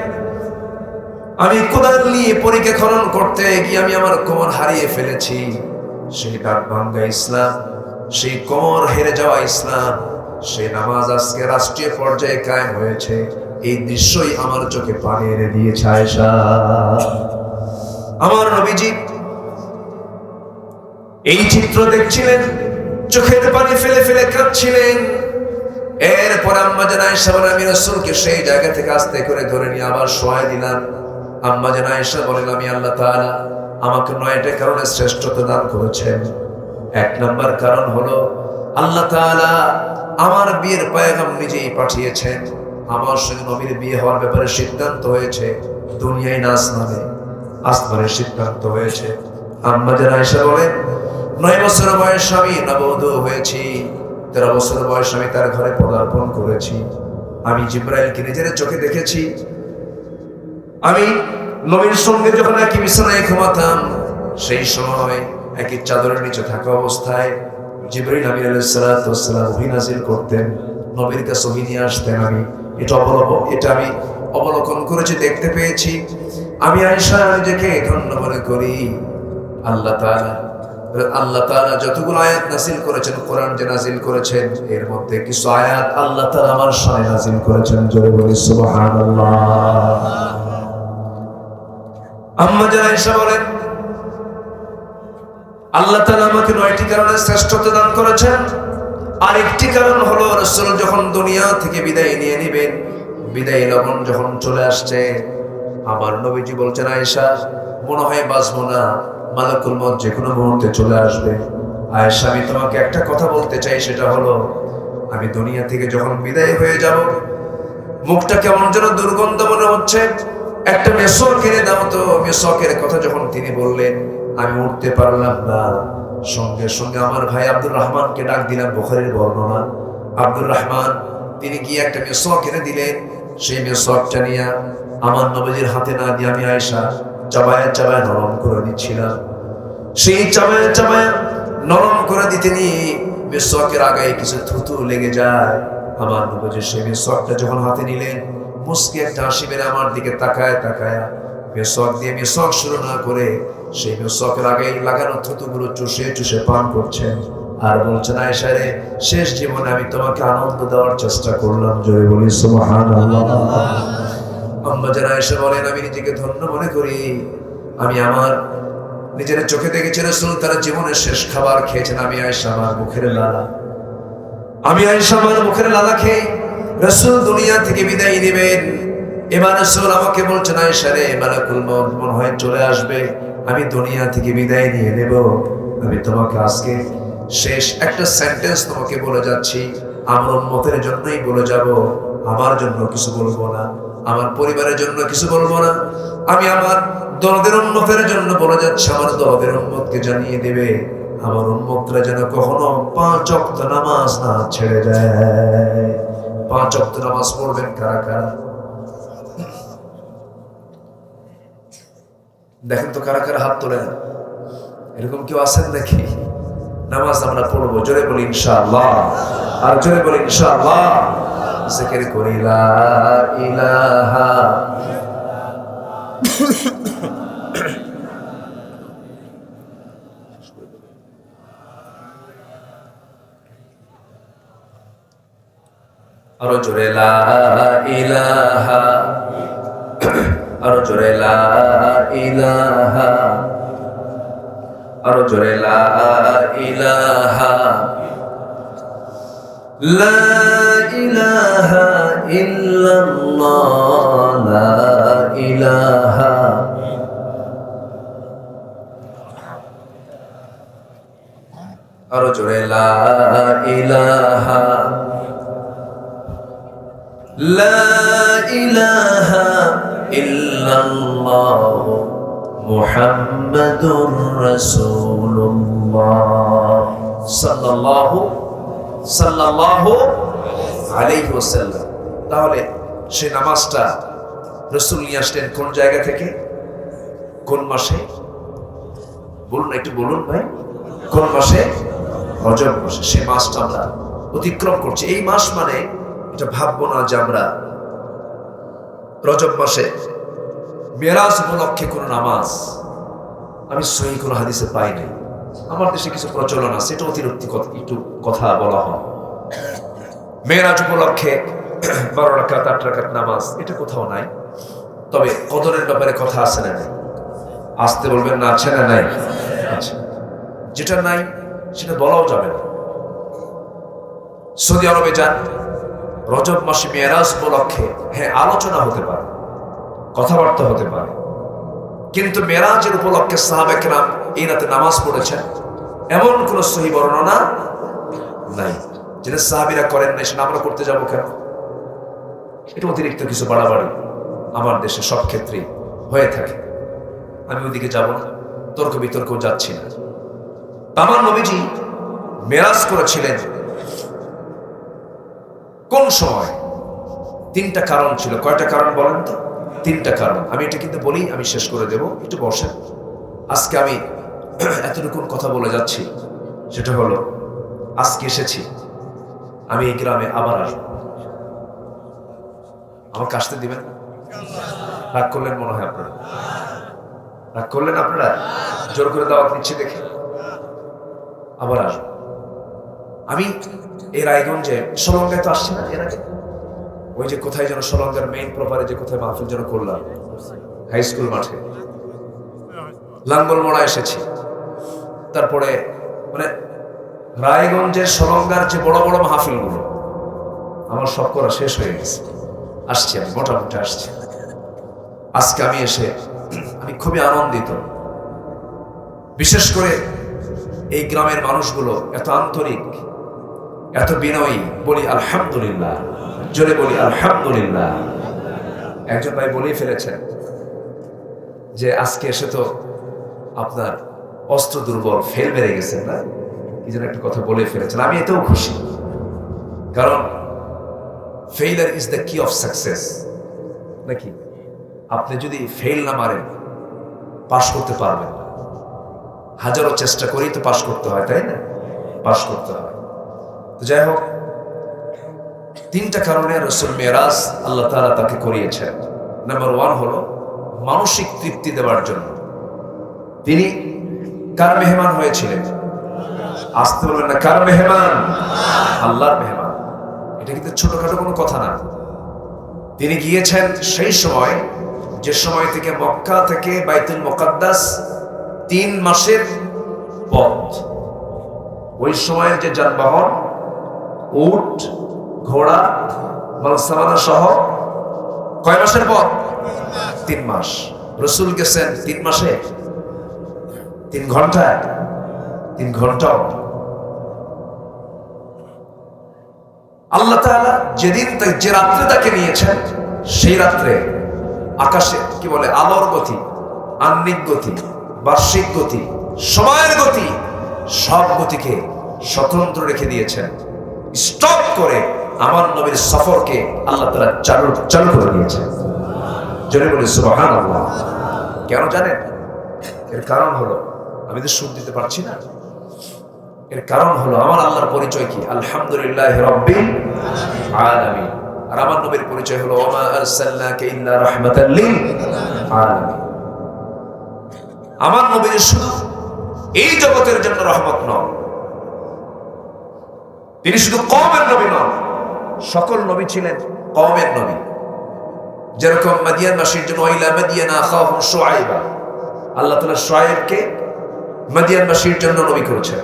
আমি কোদাল নিয়ে পরীকে খনন করতে গিয়ে আমি আমার কোমর হারিয়ে ফেলেছি। সেই দাঁত ভাঙ্গা ইসলাম, সেই কোমর হেরে যাওয়া ইসলাম, সেই নামাজ আজকে রাষ্ট্রীয় পর্যায়ে কায়েম হয়েছে। এই দৃশ্যই আমার চোখে পানি এনে দিয়েছে আয়েশা। আমার নবীজি এই চিত্র দেখছিলেন, চোখের পানি ফেলে ফেলে কাঁদছিলেন। এরপর আম্মা জান আয়েশা বলেন, আমি রাসূলকে সেই জায়গা থেকে আস্তে করে ধরে নিয়ে আবার শোয়াই দিলাম। আম্মা জান আয়েশা বলেন, আমি আল্লাহ তাআলা আমাকে 9টা কারণে শ্রেষ্ঠত্ব দান করেছেন। 1 নম্বর কারণ হলো আল্লাহ তাআলা আমার বিয়ের পয়গাম নিজেই পাঠিয়েছেন। আমার সঙ্গে নবীর বিয়ে হওয়ার ব্যাপারে সিদ্ধান্ত হয়েছে, দুনিয়ায় না আসমানে, আসমানের সিদ্ধান্ত হয়েছে। আম্মা জান আয়েশা বলেন, 9 বছর বয়সে আমি নববধূ হয়েছি, 13 বছর বয়সে আমি তার ঘরে পদার্পণ করেছি। আমি জিবরাইলকে নিজের চোখে দেখেছি। আমি নবীর সঙ্গে যখন একই বিছানায় ঘুমাতাম, সেই সময় একই চাদরের নিচে থাকা অবস্থায় জিবরাইল আমিন আলাইহিস সালাতু ওয়াস সালাম ওহী নাযিল করতেন, নবীর কাছে ওহী নিয়ে আসতেন। আমি এটা আমি অবলোকন করেছি, দেখতে পেয়েছি। আমি আয়েশা নিজেকে ধন্য মনে করি। আল্লাহ তাআলা যতগুলো আয়াত নাযিল করেছেন, কোরআন যে নাযিল করেছেন, এর মধ্যে কিছু আয়াত আল্লাহ তাআলা আমার শানে নাযিল করেছেন। জোরে বলি সুবহানাল্লাহ। আম্মা জান আয়েশা বলেন, আল্লাহ তাআলা আমাকে 9টি কারণে শ্রেষ্ঠত্ব দান করেছেন। আরেকটি কারণ হলো রাসূল যখন দুনিয়া থেকে বিদায় নিয়ে নেবেন, বিদায় লগন যখন চলে আসছে, আমার নবীজি বলছেন, আয়েশা, মনে হয় বাঁচবো না, মালাকুল মউত যে কোনো মুহূর্তে চলে আসবে। আয়েশা, আমি তোমাকে একটা কথা বলতে চাই, সেটা হলো আমি দুনিয়া থেকে যখন বিদায় হয়ে যাব, মুখটা কেমন যেন দুর্গন্ধ মনে হচ্ছে, একটা মেসওয়াক কিনে দাও তো। মেসওয়াকের কথা যখন তিনি বললেন, আমি উঠতে পারলাম না। সঙ্গে সঙ্গে আমার ভাই আব্দুর রহমানকে ডাক দিলাম, বুখারীর বর্ণনা। আব্দুর রহমান তিনি গিয়ে একটা মেসওয়াক কিনে দিলেন। সেই মেসওয়াকটা নিয়ে আমার নবীজির হাতে না দিয়ে আমি আয়েশা চাবায়া চাবায়া নরম করে দিচ্ছিলাম। সেই চাবায়া চাবায়া নরম করে দিতে নিয়ে মেসওয়াকের আগায় কিছু থুতু লেগে যায়। আমার নবীজি সেই মেসওয়াকটা যখন হাতে নিলেন, মুস্কি একটা হাসি মেরে আমার দিকে তাকায় তাকায় মেসওয়াক দিয়ে মেসওয়াক শুরু না করে সেই মেসওয়াকের আগেই লাগানো থুতুগুলো চুষে চুষে পান করছেন আর বলছেন, আয়েশা রে, শেষ জীবনে আমি তোমাকে আনন্দ দেওয়ার চেষ্টা করলাম। জোরে বলি সুবহানাল্লাহ। আম্মা জান আয়েশা বলেন, আমি নিজেকে ধন্য মনে করি, আমি আমার নিজের চোখে দেখেছি রাসূল তার জীবনের শেষ খাবার খেয়েছেন। আমি আয়েশা আমার মুখের লালা খেয়ে রাসূল দুনিয়া থেকে বিদায় নেবেন। এবার রাসূল আমাকে বলছেন, আয়েশা রে, মালাকুল মউত মনে হয় চলে আসবে, আমি দুনিয়া থেকে বিদায় নিয়ে নেব। আমি তোমাকে আজকে শেষ একটা সেন্টেন্স তোমাকে বলে যাচ্ছি, আমার উম্মতের জন্যই বলে যাব, আমার জন্য কিছু বলবো না, আমার পরিবারের জন্য কিছু বলবো না। আমি আমার দরদের উম্মতের জন্য বলে যাচ্ছি, আমার দরদের উম্মতকে জানিয়ে দেবে, আমার উম্মতরা যেন কখনো 5 ওয়াক্ত নামাজ না ছেড়ে যায়। 5 ওয়াক্ত নামাজ পড়বেন কারা কারা? দেখেন তো কারা কারা হাত তোলেন। এরকম কেউ আছেন নাকি? নামাজ আমরা পড়বো, জোরে বলি ইনশাআল্লাহ, আর জোরে বলি ইনশাআল্লাহ। জিকির করি লা ইলাহা আরো জোরে লা ইলাহা, আরো জোরে লা ইলাহা, আরো জোরে লা ইলাহা, লা ইলাহা ইল্লাল্লাহ, লা ইলাহা, আরো জোরে লা ইলাহা, লা ইলাহা ইল্লাল্লাহ, মুহাম্মাদুর রাসূলুল্লাহ সাল্লাল্লাহু আলাইহি ওয়াসাল্লাম। তাহলে সেই নামাজটা রাসূল নিয়ে আসলেন কোন জায়গা থেকে, কোন মাসে? বলুন, একটু বলুন ভাই, কোন মাসে? রজব মাসে। সেই মাসটা আমরা অতিক্রম করছি। এই মাস মানে এটা ভাববো না যে আমরা রজব মাসে মেরাজ উপলক্ষে কোন নামাজ আমি সহি কোন হাদিসে পাই নাই। আমার দেশে কিছু প্রচলন আছে, এটা অতিরিক্ত একটু কথা বলা হয়। মেরাজ উপলক্ষে 12 রাকাত 8 রাকাত নামাজ, এটা কোথাও নাই। তবে কদরের ব্যাপারে কথা আছে না নাই? আসতে বলবেন না, আছে না নাই? আচ্ছা, যেটা নাই সেটা বলাও যাবে না। সৌদি আরবে যান, রজব মাসে মেরাজ উপলক্ষে হ্যাঁ আলোচনা হতে পারে, কথাবার্তা হতে পারে, কিন্তু মেরাজের উপলক্ষে সাহাবা কেরাম এই রাতে নামাজ পড়েছেন এমন কোন সহি বর্ণনা নাই। যেটা সাহাবীরা করেন নাই সেটা আমরা করতে যাবো কেন? এটা অতিরিক্ত কিছু বাড়াবাড়ি আমার দেশে সব ক্ষেত্রেই হয়ে থাকে। আমি ওইদিকে যাব না, তর্ক বিতর্ক যাচ্ছি না। আমার নবীজি মেরাজ করেছিলেন কোন সময়? 3টা কারণ ছিল। কয়টা কারণ বলেন তো? 3টা কারণ। আমি এটা কিন্তু বলি, আমি শেষ করে দেব, একটু বসেন। আজকে আমি এতটুকু কথা বলে যাচ্ছি, সেটা হলো আজকে এসেছি, আমি এই গ্রামে আবার আসবো। আমাকে আসতে দিবেন? রাগ করলেন মনে হয় আপনারা? রাগ করলেন আপনারা? জোর করে দাওয়াত নিচ্ছি দেখে আবার আসবো। আমি এই রায়গঞ্জে সোলঙ্গায় তো আসছি না এর আগে? ওই যে কোথায় যেন সোলঙ্গার মেইন প্রপারে যে কোথায় মাহফিল যেন করলাম, হাই স্কুল মাঠে, লাঙ্গলমোড়া এসেছি। তারপরে মানে রায়গঞ্জের সোলঙ্গার যে বড় বড় মাহফিলগুলো আমার সব করা শেষ হয়ে গেছে। আসছি, আমি মোটামুটি আসছি। আজকে আমি এসে আমি খুবই আনন্দিত। বিশেষ করে এই গ্রামের মানুষগুলো এত আন্তরিক, এত বিনয়ী। বলি আলহামদুলিল্লাহ, জোরে বলি আলহামদুলিল্লাহ। একজন ভাই বলেই ফেলেছেন যে আজকে এসে তো আপনার অস্ত্র দুর্বল, ফেল বেড়ে গেছেন না, কি যেন একটা কথা বলে ফেলেছেন। আমি এতেও খুশি, কারণ ফেইলার ইজ দ্য কি অফ সাকসেস। নাকি? আপনি যদি ফেল না মারেন পাশ করতে পারবেন না। হাজারো চেষ্টা করেই তো পাশ করতে হয়, তাই না? পাশ করতে হয়। তো যাই হোক, তিনটা কারণে রাসূল মেরাজ আল্লাহ তাআলা তাকে করিয়েছেন। নাম্বার 1 হলো মানসিক তৃপ্তি দেওয়ার জন্য। তিনি কার মেহমান হয়েছিলেন? আসতে বলবেন না, কার মেহমান? আল্লাহর মেহমান। এটা কিন্তু ছোটখাটো কোনো কথা না। তিনি গিয়েছেন সেই সময়, যে সময় থেকে মক্কা থেকে বাইতুল মুকাদ্দাস 3 মাসের পথ। ওই সময়ের যে যানবাহন, উট, ঘোড়া, মালসামানা সহ কয় মাসের পথ? 3 মাস। রাসূল গেছেন 3 মাসে, 3 ঘন্টায়, 3 ঘন্টাও। আল্লাহ তাআলা যেদিন যে রাত্রে তাকে নিয়েছেন, সেই রাত্রে আকাশে কি বলে, আলোর গতি, আহ্নিক গতি, বার্ষিক গতি, সময়ের গতি, সব গতিকে স্বতন্ত্র রেখে দিয়েছেন। স্টপ করে আমার নবীর সফরকে আল্লাহ তাআলা চালু করে দিয়েছেন। জোরে বলি সুবহানাল্লাহ। কেন জানেন? এর কারণ হলো, আমি তো সুর দিতে পারছি না, এর কারণ হলো আমার আল্লাহর পরিচয় কি? আলহামদুলিল্লাহি রাব্বিল আলামিন। আর আমার নবীর পরিচয় হলো ওয়া আরসালনাকা ইল্লা রাহমাতাল লিল আলামিন। আমার নবী শুধু এই জগতের জন্য রহমত নন, তিনি শুধু কওমের নবী নন, সকল নবী ছিলেন কওমের নবী। যেরকম মাদিয়ানবাসীর জন্য ইলা মাদিয়ানা আখাহুম শুআইবা, আল্লাহ তাআলা শুআইবকে মাদিয়ানবাসীর জন্য নবী করেছেন।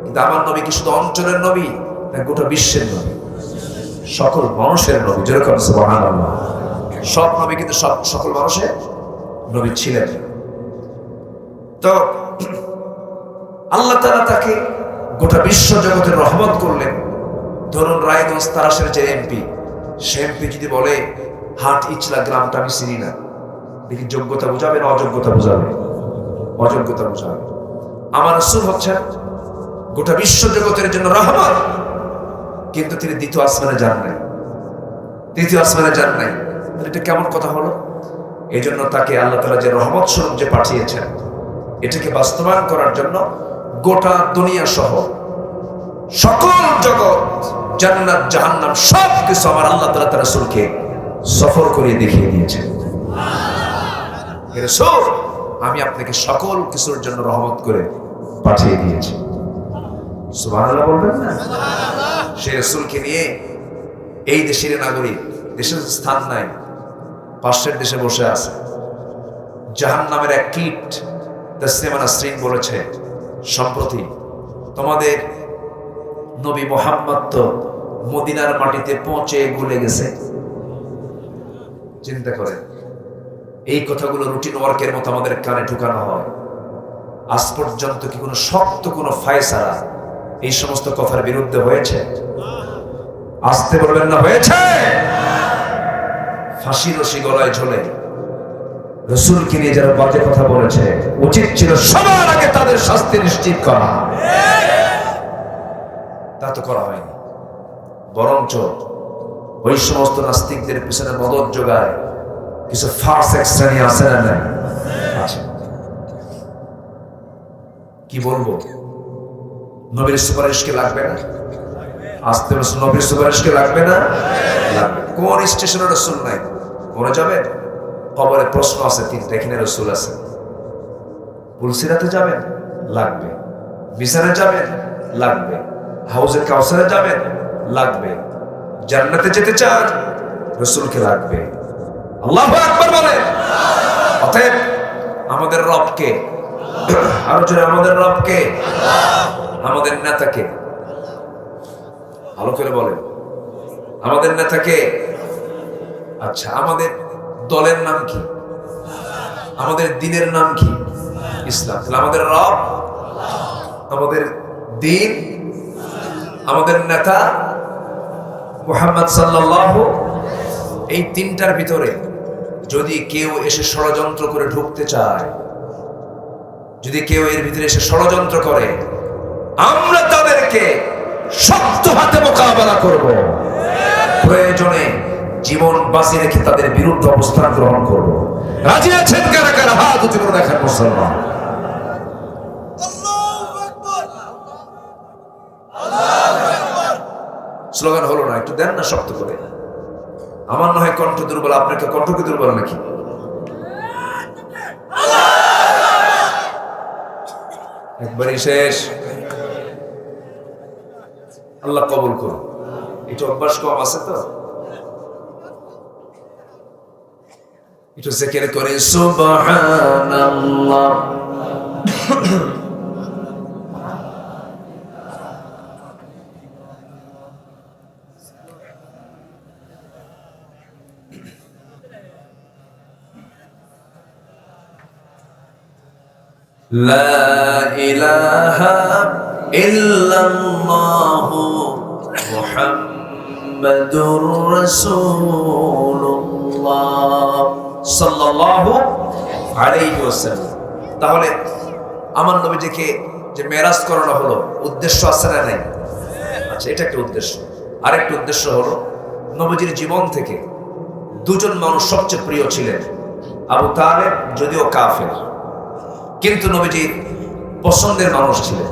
কিন্তু আমার নবী কি শুধু অঞ্চলের নবী, না গোটা বিশ্বের নবী, সকল মানুষের নবী। যেরকম সুবহানাল্লাহ, সব নবী কিন্তু সকল মানুষের নবী ছিলেন। তো আল্লাহ তাআলা তাকে গোটা বিশ্ব জগতের রহমত করলেন। ধরুন রায়গঞ্জ তারাশের যে এমপি, সে এমপি যদি বলে হাট ইচলা গ্রামটা আমি চিনি না, দেখি যোগ্যতা বুঝাবে না অযোগ্যতা বুঝাবে? অযোগ্যতা বুঝাবে। আমার রাসূল হচ্ছেন গোটা বিশ্ব জগতের জন্য রহমত, কিন্তু তিনি দ্বিতীয় আসমানে যান নাই, তৃতীয় আসমানে যান নাই। এটা কেমন কথা হলো? এই জন্য তাকে আল্লাহ তাআলা যে রহমত স্বরূপ যে পাঠিয়েছেন, এটাকে বাস্তবায়ন করার জন্য গোটা দুনিয়া সহ সকল জগৎ, জান্নাত জাহান্নাম সব কিছু আমার আল্লাহ তাআলা তার রাসূলকে সফর করে দেখিয়ে দিয়েছেন। হে রাসূল, আমি আপনাকে সকল কিছুর জন্য রহমত করে পাঠিয়ে দিয়েছি। সুবহানাল্লাহ বলবেন না? সে রাসূলকে নিয়ে এই দেশের নাগরিক, দেশের স্থান নাই, পাশের দেশে বসে আছে। জাহান্নামের এক কীট তাসলিমা নাসরিন বলেছে, সম্প্রতি তোমাদের নবী মুহাম্মদ তো মদিনার মাটিতে পৌঁছে গলে গেছে। চিন্তা করেন, এই কথাগুলো রুটিন ওয়ার্কের মতো আমাদের কানে ঢুকানো হয়। আজ পর্যন্ত কি কোনো শক্ত কোনো ফায়সালা এই সমস্ত কথার বিরুদ্ধে হয়েছে? আসতে বলবেন না, হয়েছে? ফাঁসি রশি গলায় ঝোলে রাসূলকে নিয়ে যারা বাজে কথা বলেছে, উচিত ছিল সবার আগে তাদের শাস্তি নিশ্চিত করা। তা তো করা হয়নি, বরঞ্চ ওই সমস্ত নাস্তিকদের পিছনে মদত যোগায় কিছু ফাসিক শ্রেণী আছে না? নাই? আছে। কি বলবো? নবীর সুপারিশকে লাগবে না? আসতে বলছে, নবীর সুপারিশকে লাগবে না? লাগবে। কোন স্টেশনে রাসূল নাই? মনে যাবে? কবরে প্রশ্ন আছে 3টা, এখানে রাসূল আছে। পুলসিরাতে যাবেন? লাগবে। বিছানে যাবেন? লাগবে। হাউজে কাউসারে যাবেন? লাগবে। জান্নাতে যেতে চান? রাসূলকে লাগবে। আল্লাহু আকবার বলেন। অতএব আমাদের রবকে, আরো জোরে আমাদের রবকে, আমাদের নেতাকে, ভালো করে বলেন, আমাদের নেতাকে। আচ্ছা, আমাদের দলের নাম কি? আমাদের দ্বীনের নাম কি? ইসলাম। তাহলে আমাদের রব, আমাদের দ্বীন, আমাদের নেতা মুহাম্মদ সাল্লাল্লাহু, এই 3টার ভিতরে যদি কেউ এসে ষড়যন্ত্র করে ঢুকতে চায়, যদি কেউ এর ভিতরে এসে ষড়যন্ত্র করে, আমরা তাদেরকে শক্ত হাতে মোকাবেলা করব। প্রয়োজনে জীবন বাঁচিয়ে রেখে তাদের বিরুদ্ধে অবস্থান গ্রহণ করব। রাজি আছেন কারা কারা? হাত উঁচু করে দেখান মুসলমান। স্লোগান হলো না, একটু দেন না শক্ত করে। আমার না হয় কণ্ঠ দুর্বল, আপনার কি কণ্ঠ কি দুর্বল নাকি? একবারই শেষ। আল্লাহ কবুল করুন। একটু অভ্যাস কম আছে তো, একটু জিকির করে সুবহানাল্লাহ। লা ইলাহা ইল্লাল্লাহু মুহাম্মাদুর রাসূলুল্লাহ সাল্লাল্লাহু আলাইহি ওয়াসাল্লাম। তাহলে আমার নবীজিকে যে মেরাজ করানো হলো, উদ্দেশ্য আছে না নাই? আচ্ছা, এটা একটা উদ্দেশ্য। আরেকটা উদ্দেশ্য হলো নবীজির জীবন থেকে দুজন মানুষ সবচেয়ে প্রিয় ছিলেন। আবু তালেব যদিও কাফের, কিন্তু নবীজির পছন্দের মানুষ ছিলেন।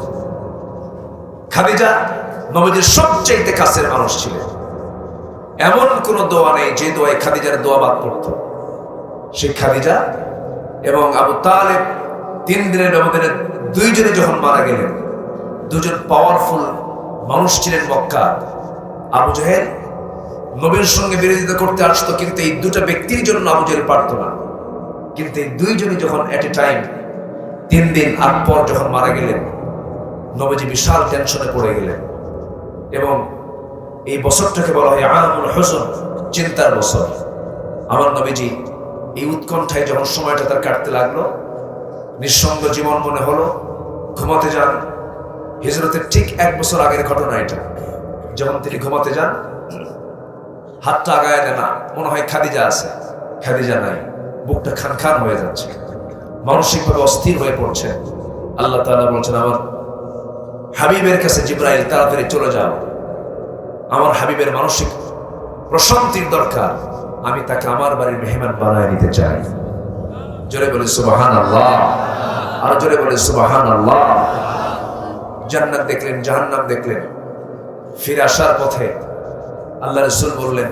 খাদিজা নবীজির সবচেয়ে কাছের মানুষ ছিলেন। এমন কোন দোয়া নেই যে দোয়ায় খাদিজার দোয়া বাদ পড়ত। সেই খাদিজা এবং আবু তালেব 3 দিনের ব্যবধানে দুইজনে যখন মারা গেলেন, দুজন পাওয়ারফুল মানুষ ছিলেন মক্কা। আবু জেহেল নবীর সঙ্গে বিরোধিতা করতে আসতো, কিন্তু এই দুটা ব্যক্তির জন্য আবু জেহেল পারত না। কিন্তু এই দুইজনই যখন এট এ টাইম 3 দিন আগ পর যখন মারা গেলেন, নবীজি বিশাল টেনশনে পড়ে গেলেন। এবং এই বছরটাকে বলা হয় আমুল হুজন, চিন্তার বছর। আমার নবীজি এই উৎকণ্ঠায় যখন সময়টা তার কাটতে লাগলো, নিঃসঙ্গ জীবন মনে হলো, ঘুমাতে যান। হিজরতের ঠিক 1 বছর আগের ঘটনা এটা। যখন তিনি ঘুমাতে যান, হাতটা আগায় দেন না, মনে হয় খাদিজা আছে, খাদিজা নাই। বুকটা খান খান হয়ে যাচ্ছে, মানসিকভাবে অস্থির হয়ে পড়ছে। আল্লাহ তাআলা বলছেন, আমার হাবিবের কাছে জিবরাইল তাড়াতাড়ি চলে যাও, আমার হাবিবের মানসিক প্রশান্তির দরকার, আমি তাকে আমার বাড়ির মেহমান বানায় নিতে চাই। জোরে বলে সুবহানাল্লাহ, আর জোরে বলে সুবহানাল্লাহ। জান্নাত দেখলেন, জাহান্নাম দেখলেন। ফিরে আসার পথে আল্লাহ রাসূল বললেন,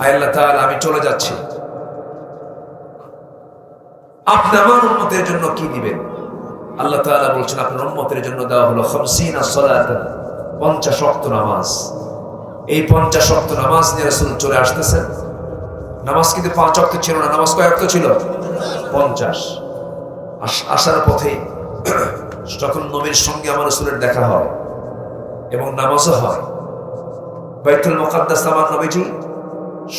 আয় আল্লাহ তাআলা, আমি চলে যাচ্ছি, আপনি আমার উম্মতের জন্য কি দিবেন? আল্লাহ তাআলা বলছেন, আপনার উম্মতের জন্য দেওয়া হলো 50 সালাতান, 50 ওয়াক্ত নামাজ। এই 50 ওয়াক্ত নামাজ নিয়ে রাসূল চলে আসতেছেন। নামাজ কিন্তু 5 ওয়াক্ত ছিল না, নামাজ কয় ওয়াক্ত ছিল? 50। আসার পথে যখন নবীর সঙ্গে আমার রাসূলের দেখা হয় এবং নামাজও হয়, বাইতুল মুকাদ্দাস আমার নবীজি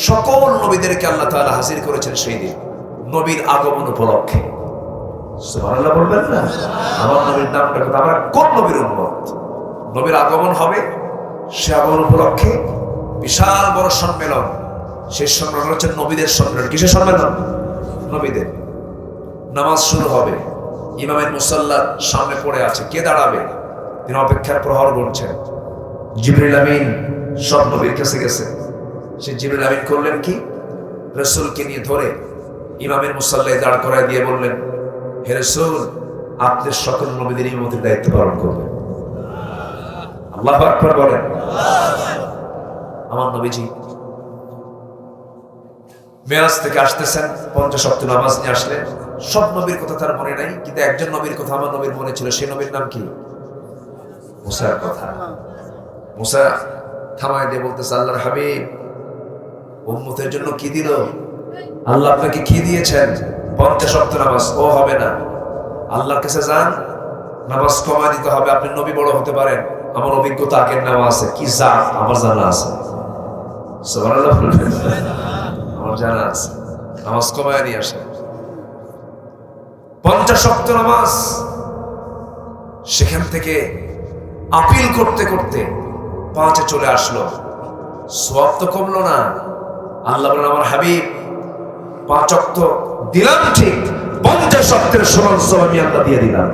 সকল নবীদেরকে আল্লাহ তাআলা হাজির করেছেন সেই দিন নবীর আগমন উপলক্ষে। সুবহানাল্লাহ বলবেন না? আমার নবীর নামটা কথা, আমরা কোন নবীর উম্মত? নবীর আগমন হবে, সে আগমন উপলক্ষে বিশাল বড় সম্মেলন। সেই সম্মেলন হচ্ছে নবীদের সম্মেলন। কিসের সম্মেলন? নবীদের। নামাজ শুরু হবে, ইমামের মুসাল্লার সামনে পড়ে আছে, কে দাঁড়াবে? তিনি অপেক্ষার প্রহর গুনছেন। জিবরিল আমিন সব নবীর কাছে গেছে। সে জিবরিল আমিন করলেন কি? রাসূলকে নিয়ে ধরে ইমামের মুসাল্লায় দাঁড় করায় দিয়ে বললেন, হে রাসূল, আপনি সকল নবীদের ইমামতির দায়িত্ব পালন করবেন। আল্লাহু আকবার বলেন। আমার নবীজি মেরাজ থেকে আসতেছেন, 50 ওয়াক্ত নামাজ নিয়ে আসলেন। সব নবীর কথা তার মনে নাই, কিন্তু একজন নবীর কথা আমার নবীর মনে ছিল। সেই নবীর নাম কি? মুসার কথা। মুসা থামায় দিয়ে বলতেছে, আল্লাহর হাবিব, উম্মতের জন্য কি দিল? আল্লাহ আপনাকে কি দিয়েছেন? 50 ওয়াক্ত নামাজ। ও হবে না, আল্লাহর কাছে যান, নামাজ কমায় দিতে হবে। আপনি নবী বড় হতে পারেন, আমার অভিজ্ঞতা আগের নেওয়া আছে। কি জাত? আমার জানা আছে। সুবহানাল্লাহ, আমার জানা আছে। নামাজ কমায় নিয়ে আসেন। 50 ওয়াক্ত নামাজ। সেখান থেকে আপিল করতে করতে 5-এ চলে আসলো। সওয়াব তো কমলো না। আল্লাহ বলেন, আমার হাবিব 5 ওয়াক্ত দিলাম ঠিক, 50 ওয়াক্তের সমান সওয়াব আমি আল্লাহ দিয়ে দিলাম।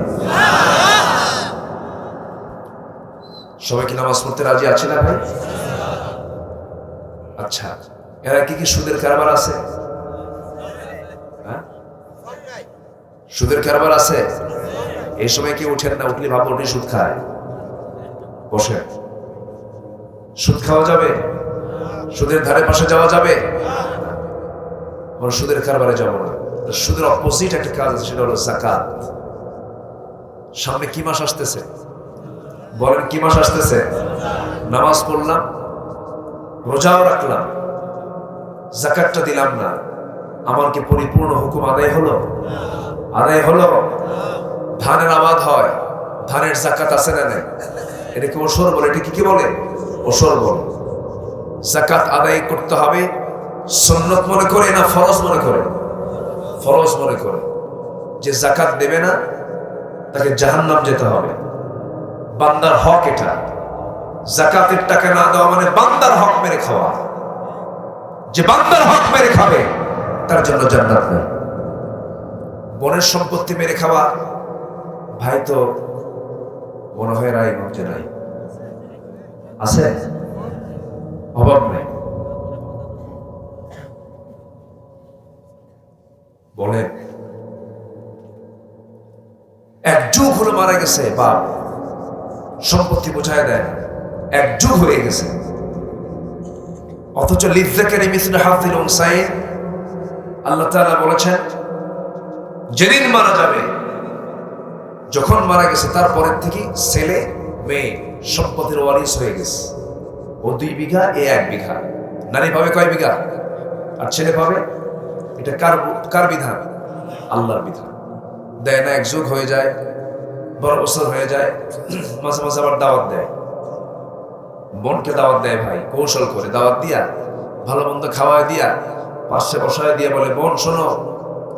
সবাই কি নামাজ পড়তে রাজি আছে না ভাই? আচ্ছা, এরা কি কি সুদের কারবার আছে? সুদের কারবার আছে? এই সময় কি উঠেন না? উঠলে ভাবো উঠে সুদ খায়। বসে সুদ খাওয়া যাবে? সুদের ধারে পাশে যাওয়া যাবে? আমরা সুদের কারবারে যাব না। সুদের অপোজিট একটা কাজ আছে, সেটা হলো যাকাত। সামনে কি মাস আসতেছে? বলেন কি মাস আসতেছে? নামাজ পড়লাম, রোজাও রাখলাম, যাকাতটা দিলাম না, আমার কি পরিপূর্ণ হুকুম আদায় হলো? আদায় হলো? ধানের আবাদ হয়, ধানের যাকাত আছে না নেই? এটা কি ওসর বলে? এটা কি বলে? ওসর বলে। যাকাত আদায় করতে হবে সুন্নত মনে করে না ফরজ মনে করে? ফরজ মনে করে। যে যাকাত দেবে না তাকে জাহান্নাম যেতে হবে। বান্দার হক এটা। যাকাতের টাকা না দেওয়া মানে বান্দার হক মেরে খাওয়া। যে বান্দার হক মেরে খাবে তার জন্য জান্নাত নেই। বনের সম্পত্তি মেরে খাওয়া, ভাই তো মনে হয় রায়গঞ্জে নাই, আছে? অভাব নেই। বলে এক যুগ হলো মারা গেছে বাপ, সম্পত্তি বোঝায় দেয়, এক যুগ হয়ে গেছে, অথচ লিযযাকারি মিসলু হাযযিল উনসায়াইন আল্লাহ তাআলা বলেছেন যেদিন মারা যাবে, যখন মারা গেছে তারপরের থেকে ছেলে মেয়ে সম্পত্তির ওয়ারিস হয়ে গেছে। ও 2 বিঘা, এ 1 বিঘা। নারী পাবে কয় বিঘা? আর ছেলে পাবে? এটা কার বিধান? আল্লাহর বিধান। দেয় না, এক যুগ হয়ে যায়, 12 বছর হয়ে যায়, মাঝে মাঝে আবার দাওয়াত দেয়। বোনকে দাওয়াত দেয় ভাই, কৌশল করে দাওয়াত দিয়া, ভালো মন্দ খাওয়ায় দিয়া, পাশে বসায় দিয়ে বলে, বোন শোনো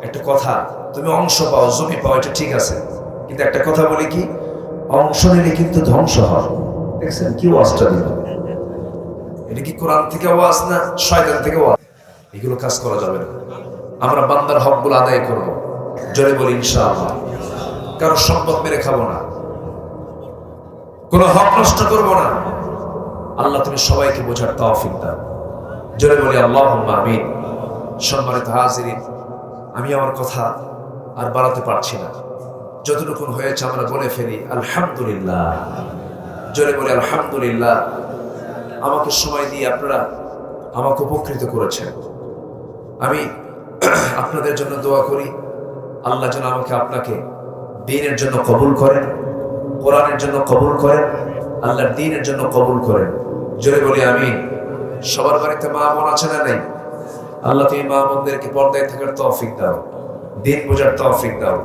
একটা কথা, তুমি অংশ পাও, জমি পাও, এটা ঠিক আছে, কিন্তু একটা কথা বলি কি, অংশ নিলে কিন্তু ধ্বংস হয়। দেখছেন কি ওয়াজটা দিল? এটা কি কোরআন থেকে ওয়াজ না শয়তান থেকে ওয়াজ? এগুলো কাজ করা যাবে না। আমরা বান্দার হকগুলো আদায় করব, জোরে বলি ইনশাআল্লাহ। কারো সম্পদ মেরে খাবো না, কোনো হক নষ্ট করবো না। আল্লাহ তুমি সবাইকে বোঝার তৌফিক দাও, জোরে বলি আল্লাহুম্মা আমিন। সম্মানিত হাজিরিন, আমি আমার কথা আর বাড়াতে পারছি না, যতটুকু হয়েছে আমরা বলে ফেলি আলহামদুলিল্লাহ, জোরে বলি আলহামদুলিল্লাহ। আমাকে সময় দিয়ে আপনারা আমাকে উপকৃত করেছেন। আমি আপনাদের জন্য দোয়া করি, আল্লাহ যেন আমাকে আপনাকে দ্বীনের জন্য কবুল করেন, কোরআনের জন্য কবুল করেন, আল্লাহর দ্বীনের জন্য কবুল করেন, জোরে বলি আমিন। সবার বাড়িতে মা বোন আছে না নেই? আল্লাহ তুমি মা বোনদেরকে পর্দায় থাকার তৌফিক দাও, দ্বীন বোঝার তৌফিক দাও।